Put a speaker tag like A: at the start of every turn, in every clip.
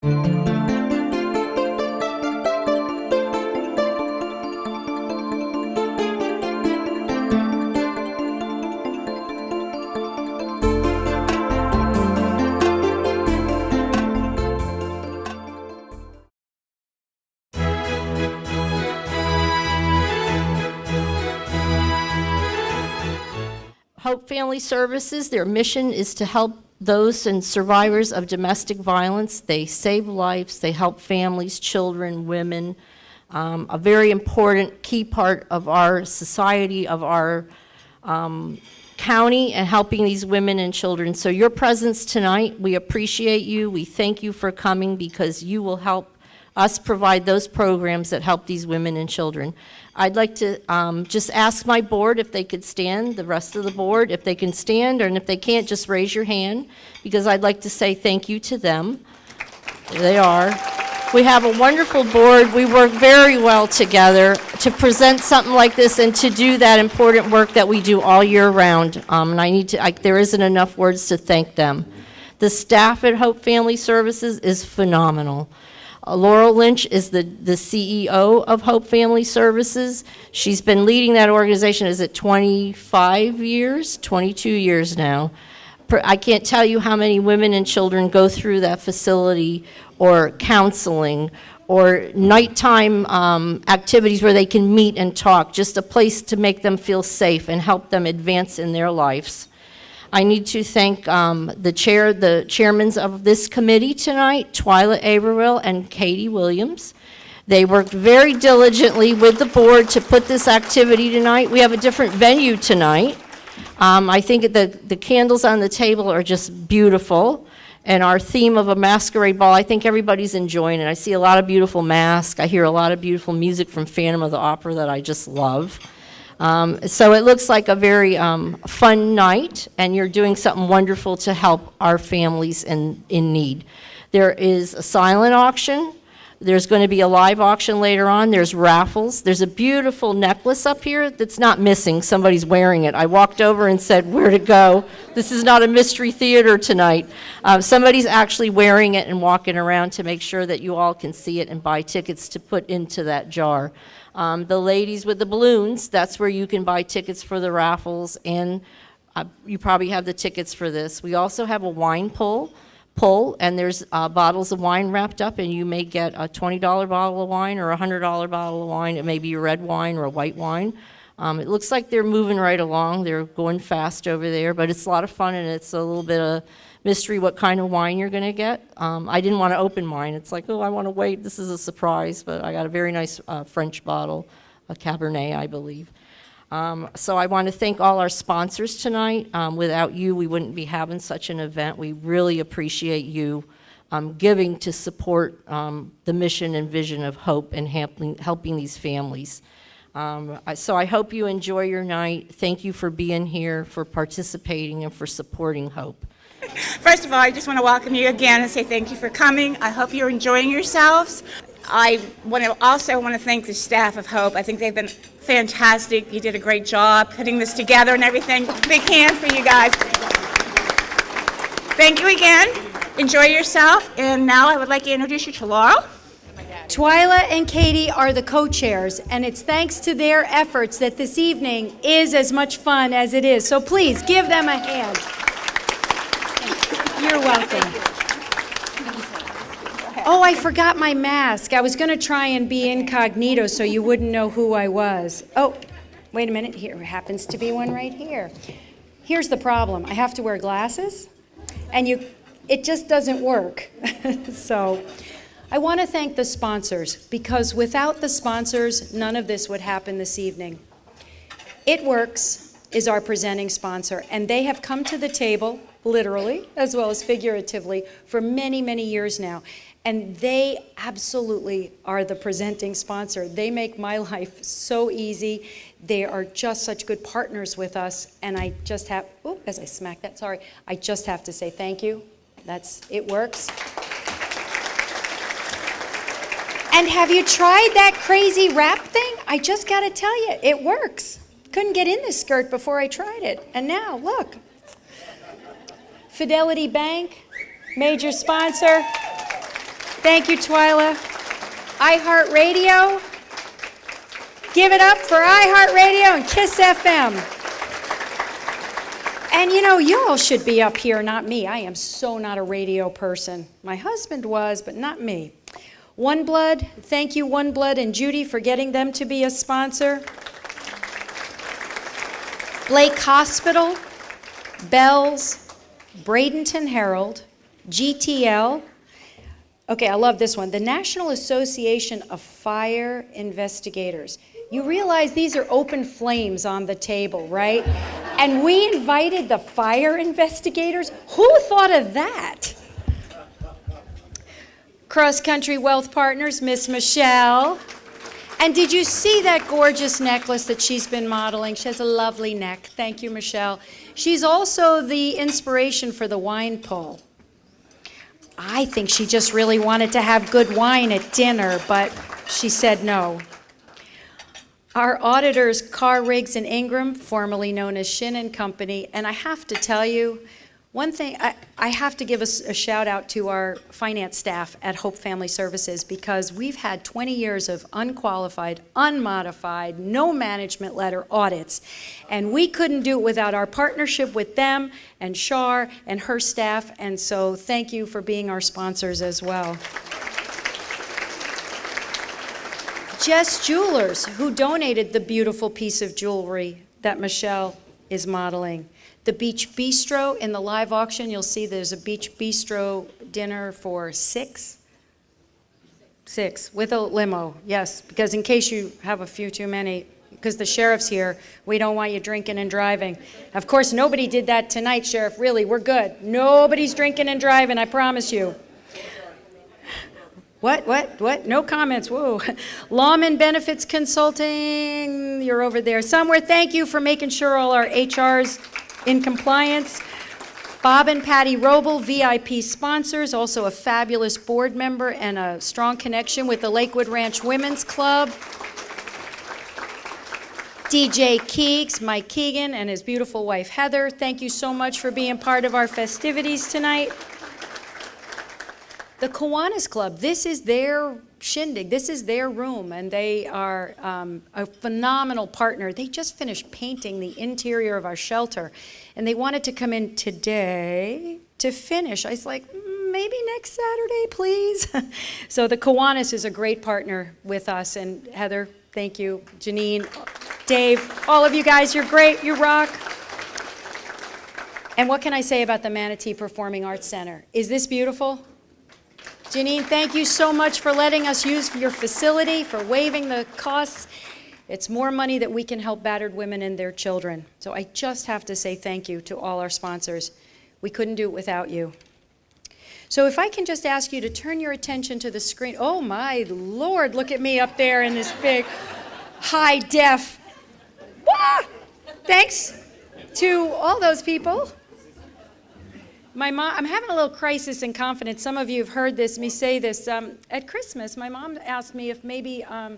A: Hope Family Services, their mission is to help those and survivors of domestic violence. They save lives, they help families, children, women, a very important key part of our society, of our county, and helping these women and children. So your presence tonight, we appreciate you. We thank you for coming because you will help us provide those programs that help these women and children. I'd like to just ask my board if they could stand, the rest of the board, if they can stand, and if they can't, just raise your hand, because I'd like to say thank you to them. There they are. We have a wonderful board. We work very well together to present something like this and to do that important work that we do all year round. And there isn't enough words to thank them. The staff at Hope Family Services is phenomenal. Laurel Lynch is the CEO of Hope Family Services. She's been leading that organization, is it 25 years? 22 years now. I can't tell you how many women and children go through that facility, or counseling, or nighttime activities where they can meet and talk, just a place to make them feel safe and help them advance in their lives. I need to thank the chairmans of this committee tonight, Twyla Averill and Katie Williams. They worked very diligently with the board to put this activity tonight. We have a different venue tonight. I think the candles on the table are just beautiful. And our theme of a masquerade ball, I think everybody's enjoying it. I see a lot of beautiful masks. I hear a lot of beautiful music from Phantom of the Opera that I just love. So it looks like a very fun night, and you're doing something wonderful to help our families in need. There is a silent auction. There's going to be a live auction later on. There's raffles. There's a beautiful necklace up here that's not missing. Somebody's wearing it. I walked over and said, where'd it go? This is not a mystery theater tonight. Somebody's actually wearing it and walking around to make sure that you all can see it and buy tickets to put into that jar. The ladies with the balloons, that's where you can buy tickets for the raffles, and you probably have the tickets for this. We also have a wine pull, and there's bottles of wine wrapped up, and you may get a $20 bottle of wine or a $100 bottle of wine. It may be a red wine or a white wine. It looks like they're moving right along. They're going fast over there, but it's a lot of fun, and it's a little bit of mystery what kind of wine you're going to get. I didn't want to open mine. It's like, oh, I want to wait. This is a surprise, but I got a very nice French bottle, a Cabernet, I believe. So I want to thank all our sponsors tonight. Without you, we wouldn't be having such an event. We really appreciate you giving to support the mission and vision of Hope and helping these families. So I hope you enjoy your night. Thank you for being here, for participating, and for supporting Hope.
B: First of all, I just want to welcome you again and say thank you for coming. I hope you're enjoying yourselves. I also want to thank the staff of Hope. I think they've been fantastic. You did a great job putting this together and everything. Big hand for you guys. Thank you again. Enjoy yourself. And now I would like to introduce you to Laurel.
C: Twyla and Katie are the co-chairs, and it's thanks to their efforts that this evening is as much fun as it is. So please give them a hand. You're welcome. Oh, I forgot my mask. I was going to try and be incognito so you wouldn't know who I was. Oh, wait a minute. Here happens to be one right here. Here's the problem. I have to wear glasses, and it just doesn't work. So I want to thank the sponsors, because without the sponsors, none of this would happen this evening. It Works is our presenting sponsor, and they have come to the table, literally as well as figuratively, for many, many years now. And they absolutely are the presenting sponsor. They make my life so easy. They are just such good partners with us. And I just have, as I smack that, sorry, I just have to say thank you. It Works. And have you tried that crazy wrap thing? I just gotta tell you, it works. Couldn't get in this skirt before I tried it. And now, look. Fidelity Bank, major sponsor. Thank you, Twyla. iHeartRadio. Give it up for iHeartRadio and Kiss FM. And you know, y'all should be up here, not me. I am so not a radio person. My husband was, but not me. One Blood, thank you, One Blood and Judy, for getting them to be a sponsor. Blake Hospital, Bells, Bradenton Herald, GTL. Okay, I love this one. The National Association of Fire Investigators. You realize these are open flames on the table, right? And we invited the fire investigators? Who thought of that? Cross Country Wealth Partners, Miss Michelle. And did you see that gorgeous necklace that she's been modeling? She has a lovely neck. Thank you, Michelle. She's also the inspiration for the wine pull. I think she just really wanted to have good wine at dinner, but she said no. Our auditors, Carr, Riggs, and Ingram, formerly known as Shin & Company, and I have to tell you, one thing, I have to give a shout out to our finance staff at Hope Family Services, because we've had 20 years of unqualified, unmodified, no management letter audits, and we couldn't do it without our partnership with them and Shar and her staff, and so thank you for being our sponsors as well. Jess Jewelers, who donated the beautiful piece of jewelry that Michelle is modeling. The Beach Bistro in the live auction, you'll see there's a Beach Bistro dinner for six with a limo, yes, because in case you have a few too many, because the sheriff's here, we don't want you drinking and driving. Of course, nobody did that tonight, Sheriff, really, we're good. Nobody's drinking and driving, I promise you. What? No comments, whoa. Lawman Benefits Consulting, you're over there somewhere. Thank you for making sure all our HR's in compliance. Bob and Patty Roble, VIP sponsors, also a fabulous board member and a strong connection with the Lakewood Ranch Women's Club. DJ Keegs, Mike Keegan, and his beautiful wife Heather, thank you so much for being part of our festivities tonight. The Kiwanis Club, this is their shindig, this is their room, and they are a phenomenal partner. They just finished painting the interior of our shelter, and they wanted to come in today to finish. I was like, maybe next Saturday, please. So the Kiwanis is a great partner with us, and Heather, thank you. Janine, Dave, all of you guys, you're great, you rock. And what can I say about the Manatee Performing Arts Center? Is this beautiful? Janine, thank you so much for letting us use your facility, for waiving the costs. It's more money that we can help battered women and their children. So I just have to say thank you to all our sponsors. We couldn't do it without you. So if I can just ask you to turn your attention to the screen. Oh my Lord, look at me up there in this big high def. Wah! Thanks to all those people. My mom, I'm having a little crisis in confidence. Some of you have heard me say this. At Christmas, my mom asked me if maybe I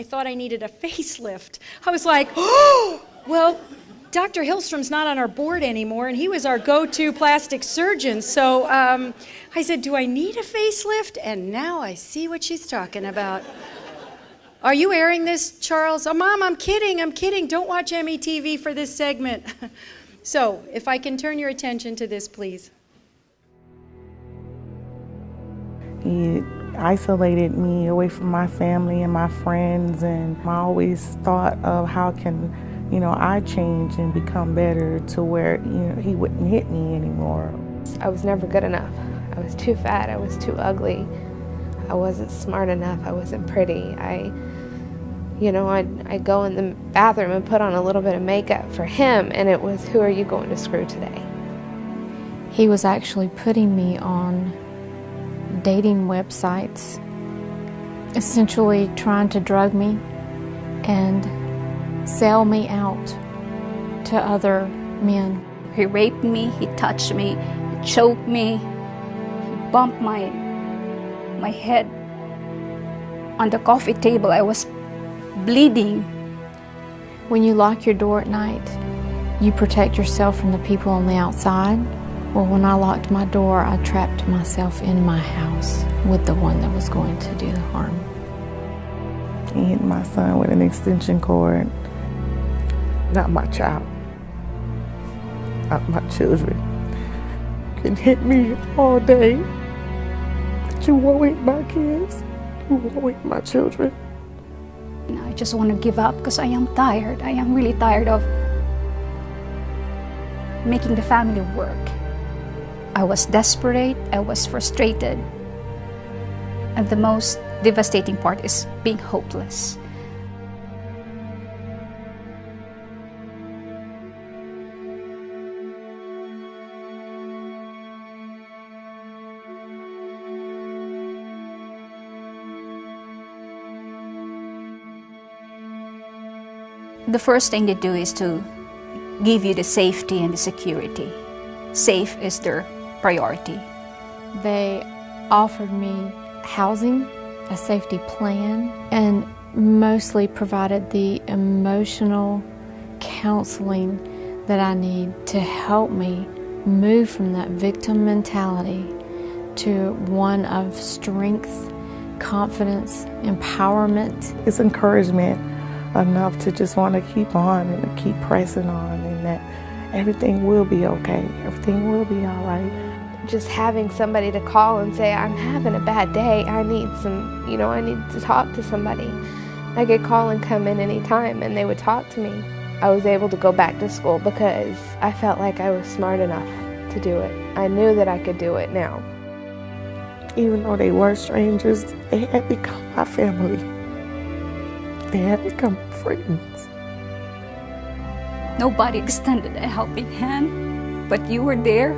C: thought I needed a facelift. I was like, oh, well, Dr. Hillstrom's not on our board anymore, and he was our go-to plastic surgeon. So I said, do I need a facelift? And now I see what she's talking about. Are you airing this, Charles? Oh, Mom, I'm kidding. Don't watch METV for this segment. So, if I can turn your attention to this, please.
D: He isolated me away from my family and my friends, and I always thought of how can, I change and become better to where, he wouldn't hit me anymore.
E: I was never good enough. I was too fat, I was too ugly. I wasn't smart enough, I wasn't pretty. I'd go in the bathroom and put on a little bit of makeup for him, and it was, who are you going to screw today?
F: He was actually putting me on dating websites, essentially trying to drug me and sell me out to other men.
G: He raped me, he touched me, he choked me, he bumped my head on the coffee table. I was bleeding.
F: When you lock your door at night, you protect yourself from the people on the outside, Well, when I locked my door, I trapped myself in my house with the one that was going to do the harm.
D: He hit my son with an extension cord. Not my child. Not my children. You can hit me all day, but you won't hit my kids. You won't hit my children.
G: I just want to give up because I am tired. I am really tired of making the family work. I was desperate, I was frustrated, and the most devastating part is being hopeless. The first thing they do is to give you the safety and the security. Safe is their priority.
F: They offered me housing, a safety plan, and mostly provided the emotional counseling that I need to help me move from that victim mentality to one of strength, confidence, empowerment.
D: It's encouragement enough to just want to keep on and to keep pressing on, and that everything will be okay. Everything will be all right.
E: Just having somebody to call and say, I'm having a bad day, I need I need to talk to somebody. I could call and come in anytime and they would talk to me. I was able to go back to school because I felt like I was smart enough to do it. I knew that I could do it now.
D: Even though they were strangers, they had become my family. They had become friends.
G: Nobody extended a helping hand, but you were there.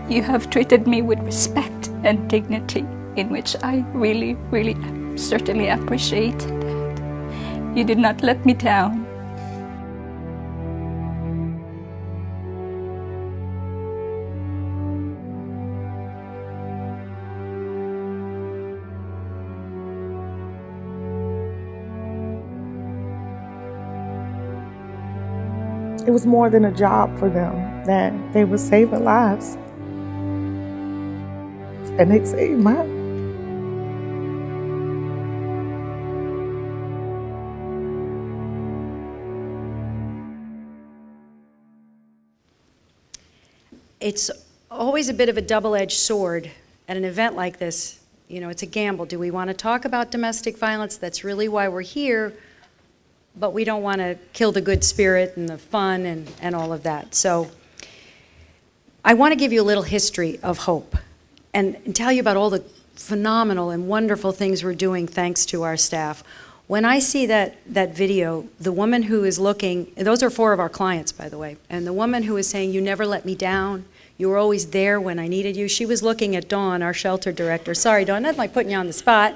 G: You have treated me with respect and dignity, in which I really, really certainly appreciate that. You did not let me down.
D: It was more than a job for them, that they were saving lives. And they saved mine.
C: It's always a bit of a double-edged sword at an event like this. You know, it's a gamble. Do we want to talk about domestic violence? That's really why we're here. But we don't want to kill the good spirit and the fun and all of that. So I want to give you a little history of Hope and tell you about all the phenomenal and wonderful things we're doing thanks to our staff. When I see that video, the woman who is looking, and those are 4 of our clients, by the way, and the woman who is saying, you never let me down, you were always there when I needed you, she was looking at Dawn, our shelter director. Sorry, Dawn, not like putting you on the spot.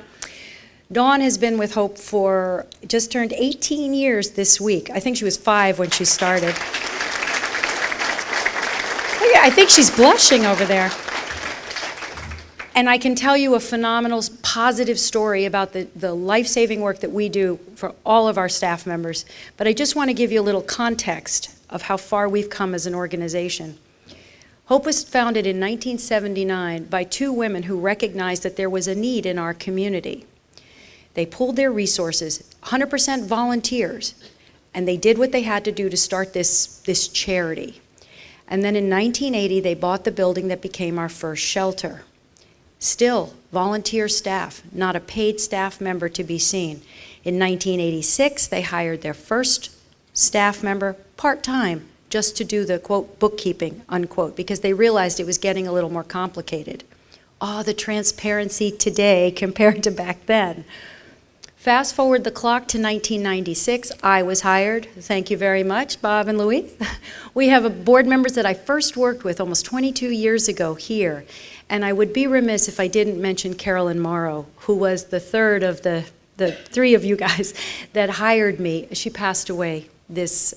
C: Dawn has been with Hope for, just turned 18 years this week. I think she was 5 when she started. Oh yeah, I think she's blushing over there. And I can tell you a phenomenal, positive story about the life-saving work that we do for all of our staff members. But I just want to give you a little context of how far we've come as an organization. Hope was founded in 1979 by 2 women who recognized that there was a need in our community. They pooled their resources, 100% volunteers, and they did what they had to do to start this charity. And then in 1980, they bought the building that became our first shelter. Still, volunteer staff, not a paid staff member to be seen. In 1986, they hired their first staff member part-time just to do the, quote, bookkeeping, unquote, because they realized it was getting a little more complicated. Oh, the transparency today compared to back then. Fast forward the clock to 1996, I was hired. Thank you very much, Bob and Louise. We have board members that I first worked with almost 22 years ago here. And I would be remiss if I didn't mention Carolyn Morrow, who was the third of the 3 of you guys that hired me. She passed away this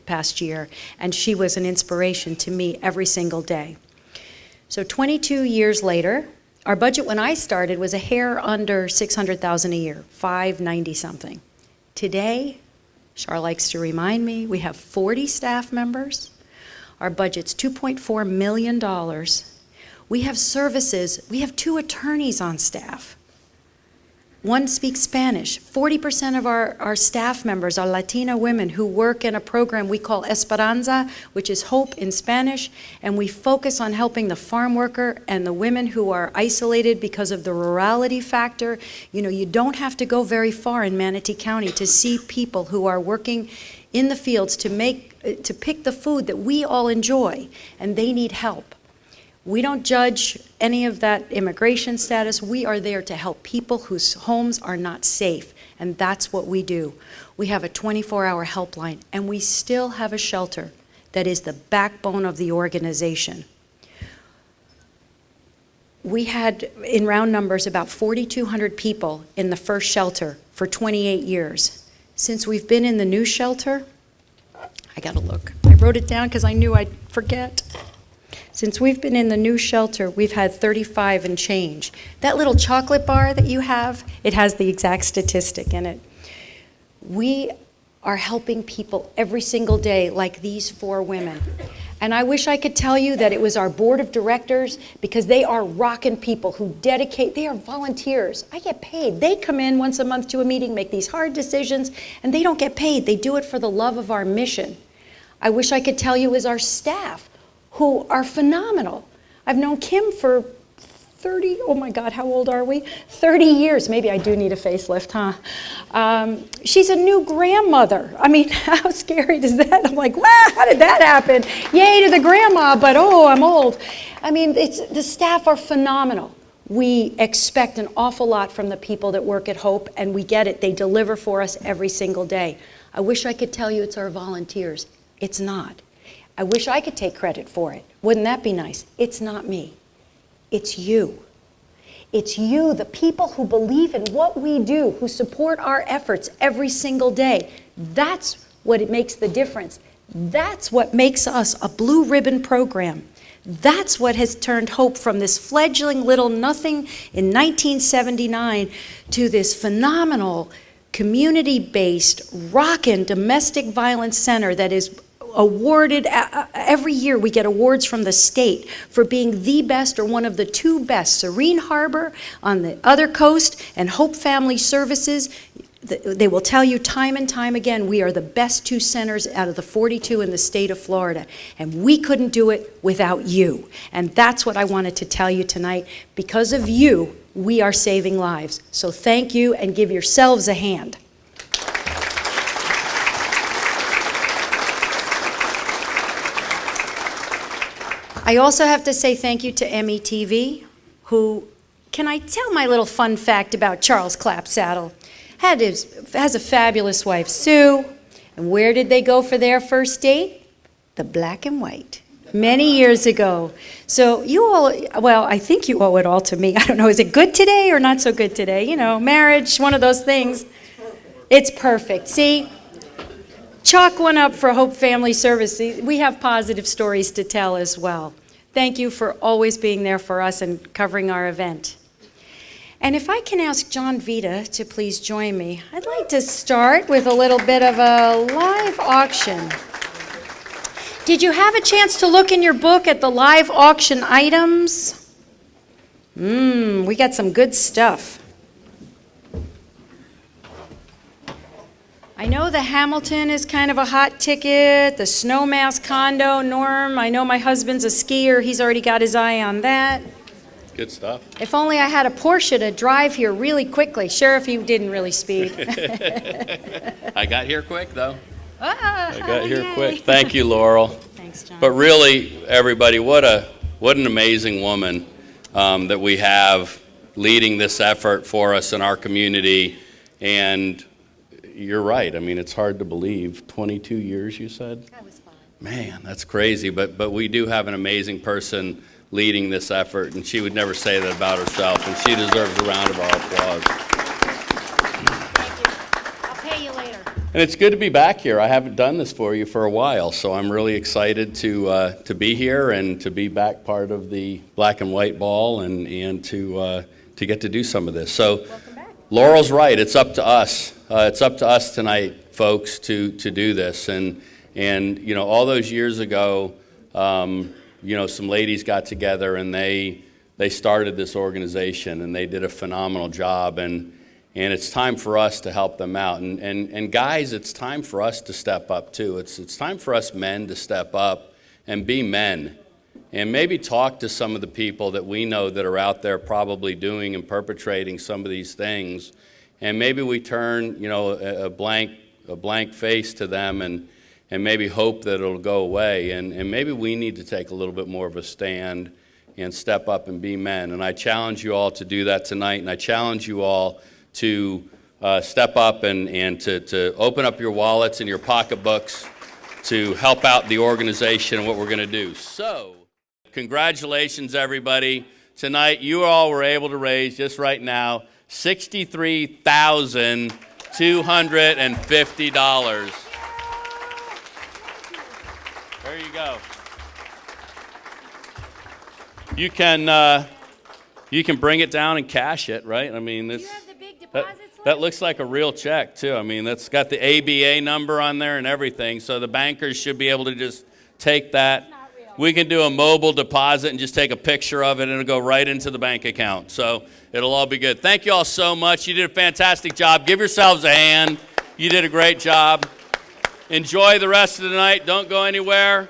C: past year, and she was an inspiration to me every single day. So 22 years later, our budget when I started was a hair under $600,000 a year, $590 something. Today, Char likes to remind me, we have 40 staff members. Our budget's $2.4 million. We have services. We have 2 attorneys on staff. One speaks Spanish. 40% of our staff members are Latina women who work in a program we call Esperanza, which is hope in Spanish, and we focus on helping the farm worker and the women who are isolated because of the rurality factor. You know, you don't have to go very far in Manatee County to see people who are working in the fields to pick the food that we all enjoy, and they need help. We don't judge any of that immigration status. We are there to help people whose homes are not safe, and that's what we do. We have a 24-hour helpline, and we still have a shelter that is the backbone of the organization. We had, in round numbers, about 4,200 people in the first shelter for 28 years. Since we've been in the new shelter, I gotta look. I wrote it down because I knew I'd forget. Since we've been in the new shelter, we've had 35 and change. That little chocolate bar that you have, it has the exact statistic in it. We are helping people every single day like these 4 women. And I wish I could tell you that it was our board of directors, because they are rockin' people who dedicate, they are volunteers. I get paid. They come in once a month to a meeting, make these hard decisions, and they don't get paid. They do it for the love of our mission. I wish I could tell you it was our staff, who are phenomenal. I've known Kim for 30, oh my God, how old are we? 30 years. Maybe I do need a facelift, huh? She's a new grandmother. I mean, how scary is that? I'm like, wow, how did that happen? Yay to the grandma, but oh, I'm old. I mean, the staff are phenomenal. We expect an awful lot from the people that work at Hope, and we get it. They deliver for us every single day. I wish I could tell you it's our volunteers. It's not. I wish I could take credit for it. Wouldn't that be nice? It's not me. It's you. It's you, the people who believe in what we do, who support our efforts every single day. That's what it makes the difference. That's what makes us a blue ribbon program. That's what has turned Hope from this fledgling little nothing in 1979 to this phenomenal community-based, rockin' domestic violence center that is awarded every year. We get awards from the state for being the best or one of the 2 best. Serene Harbor on the other coast and Hope Family Services. They will tell you time and time again, we are the best 2 centers out of the 42 in the state of Florida. And we couldn't do it without you. And that's what I wanted to tell you tonight. Because of you, we are saving lives. So thank you, and give yourselves a hand. I also have to say thank you to METV, who, can I tell my little fun fact about Charles Clapsaddle? Has a fabulous wife, Sue. And where did they go for their first date? The Black and White, many years ago. So you all, well, I think you owe it all to me. I don't know, is it good today or not so good today? You know, marriage, one of those things. It's perfect. See? Chalk one up for Hope Family Services. We have positive stories to tell as well. Thank you for always being there for us and covering our event. And if I can ask John Vita to please join me, I'd like to start with a little bit of a live auction. Did you have a chance to look in your book at the live auction items? We got some good stuff. I know the Hamilton is kind of a hot ticket, the Snowmass condo, Norm. I know my husband's a skier. He's already got his eye on that.
H: Good stuff.
C: If only I had a Porsche to drive here really quickly. Sheriff, you didn't really speed.
H: I got here quick, though.
C: I
H: Got here quick. Thank you, Laurel.
C: Thanks, John.
H: But really, everybody, what an amazing woman that we have leading this effort for us in our community. And you're right. I mean, it's hard to believe. 22 years, you said?
C: That was fun.
H: Man, that's crazy. But we do have an amazing person leading this effort, and she would never say that about herself, and she deserves a round of our applause.
C: Thank you. I'll pay you later.
H: And it's good to be back here. I haven't done this for you for a while, so I'm really excited to be here and to be back part of the Black and White Ball and to get to do some of this. So
C: Welcome back.
H: Laurel's right. It's up to us. It's up to us tonight, folks, to do this. And you know, all those years ago, some ladies got together and they started this organization, and they did a phenomenal job, and it's time for us to help them out. And guys, it's time for us to step up too. It's time for us men to step up and be men, and maybe talk to some of the people that we know that are out there probably doing and perpetrating some of these things, and maybe we turn a blank face to them and maybe hope that it'll go away, and maybe we need to take a little bit more of a stand and step up and be men. And I challenge you all to do that tonight, and I challenge you all to step up and to open up your wallets and your pocketbooks to help out the organization and what we're going to do. So, congratulations, everybody. Tonight, you all were able to raise, just right now, $63,250. There you go. You can bring it down and cash it, right? I mean,
C: Do you have the big deposit slip?
H: that looks like a real check too. I mean, that's got the ABA number on there and everything. So the bankers should be able to just take that. We can do a mobile deposit and just take a picture of it, and it'll go right into the bank account. So it'll all be good. Thank you all so much. You did a fantastic job. Give yourselves a hand. You did a great job. Enjoy the rest of the night. Don't go anywhere.